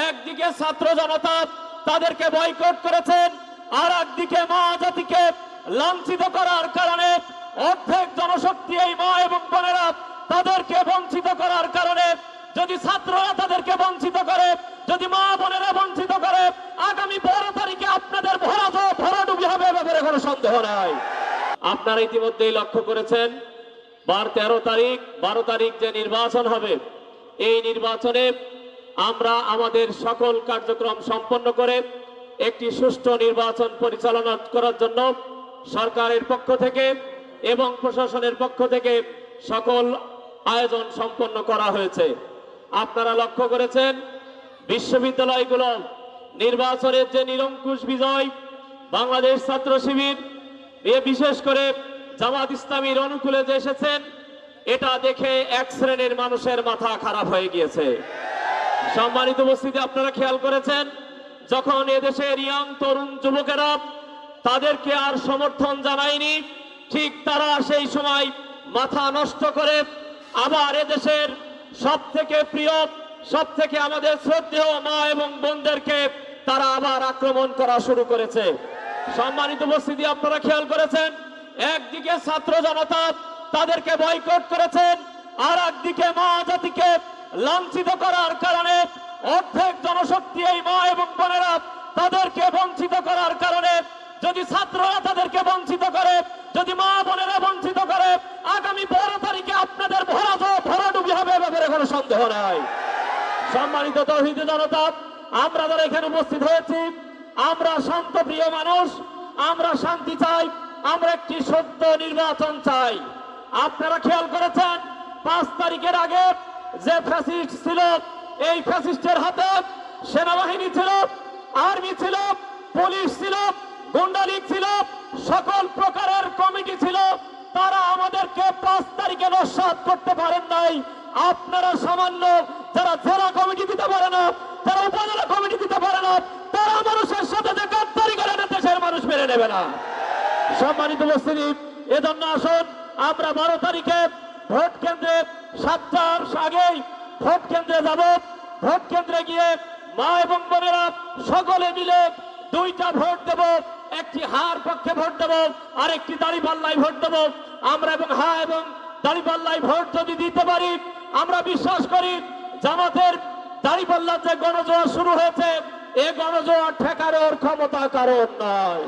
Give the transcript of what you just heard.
একদিকে ছাত্র জনতা তাদেরকে বয়কট করেছেন, আর একদিকে মা জাতিকে লাঞ্ছিত করার কারণে অর্ধেক জনশক্তি এই মা এবং বোনেরা তাদেরকে বঞ্চিত করার কারণে, যদি ছাত্ররা তাদেরকে বঞ্চিত করে, যদি মা বোনেরা বঞ্চিত করে, আগামী 12 তারিখে আপনাদের ভরাডুবি হবে, ব্যাপারে কোনো সন্দেহ নাই। আপনারা ইতিমধ্যেই লক্ষ্য করেছেন 12 তারিখ যে নির্বাচন হবে, এই নির্বাচনে আমরা আমাদের সকল কার্যক্রম সম্পন্ন করে একটি সুষ্ঠু নির্বাচন পরিচালনা করার জন্য সরকারের পক্ষ থেকে এবং প্রশাসনের পক্ষ থেকে সকল আয়োজন সম্পন্ন করা হয়েছে। আপনারা লক্ষ্য করেছেন বিশ্ববিদ্যালয়গুলো নির্বাচনের যে নিরঙ্কুশ বিজয়, বাংলাদেশ ছাত্র শিবির বিশেষ করে জামাত ইসলামীর অনুকূলে যে এসেছেন, এটা দেখে এক শ্রেণীর মানুষের মাথা খারাপ হয়ে গিয়েছে। সম্মানিত উপস্থিতি, আপনারা খেয়াল করেছেন যখন এদেশের ইয়াং তরুণ যুবকেরা তাদেরকে আর সমর্থন জানায়নি, ঠিক তারা সেই সময় মাথা নষ্ট করে আবার এদেশের সব থেকে প্রিয়, সব থেকে আমাদের শ্রদ্ধেয় মা এবং বোনদেরকে তারা আবার আক্রমণ করা শুরু করেছে। সম্মানিত উপস্থিতি, আপনারা খেয়াল করেছেন একদিকে ছাত্র জনতা তাদেরকে বয়কট করেছেন, আর একদিকে মা জাতিকে লাঞ্ছিত করার কারণে অর্ধেক জনশক্তি এই মা এবং বোনেরা তাদেরকে বঞ্চিত করার কারণে, যদি ছাত্ররা তাদেরকে বঞ্চিত করে, যদি মা বোনেরা বঞ্চিত করে, আগামী 12 তারিখে আপনাদের ভরাডুবি হবে, ব্যাপারে কোনো সন্দেহ নাই। সম্মানিত তৌহিদি জনতা, আমরা যারা এখানে উপস্থিত হয়েছি, আমরা শান্তপ্রিয় মানুষ, আমরা শান্তি চাই, আমরা একটি সত্য নির্বাচন চাই। আপনারা খেয়াল করেছেন 5 তারিখের আগে যে ফ্যাসিস্ট ছিল, এই ফ্যাসিস্টের হাতে সেনাবাহিনী ছিল, আর্মি ছিল, পুলিশ ছিল, গুন্ডা লীগ ছিল, সকল প্রকারের কমিটি ছিল। তারা আমাদেরকে 5 তারিখে নস্যাৎ করতে পারেন নাই। আপনারা সামান্য যারা জেলা কমিটি দিতে পারে না, যারা উপজেলা কমিটি দিতে পারে না, তারা মানুষের সাথে যে গাদ্দারি করে না, দেশের মানুষ মেনে নেবে না। সম্মানিত উপস্থিতি, এজন্য আসুন আমরা 12 তারিখে ভোট কেন্দ্রে 7টার আগেই ভোট কেন্দ্রে যাব। ভোট কেন্দ্রে গিয়ে মা এবং বোনেরা সকলে মিলে 2টা ভোট দেব, একটি হার পক্ষে ভোট দেব, আর একটি দাঁড়িপাল্লায় ভোট দেব। আমরা এবং এবং দাঁড়িপাল্লায় ভোট যদি দিতে পারি, আমরা বিশ্বাস করি জামাতের দাঁড়িপাল্লার যে গণজোয়ার শুরু হয়েছে, এই গণজোয়ার ঠেকানোর ক্ষমতা কারণ নয়।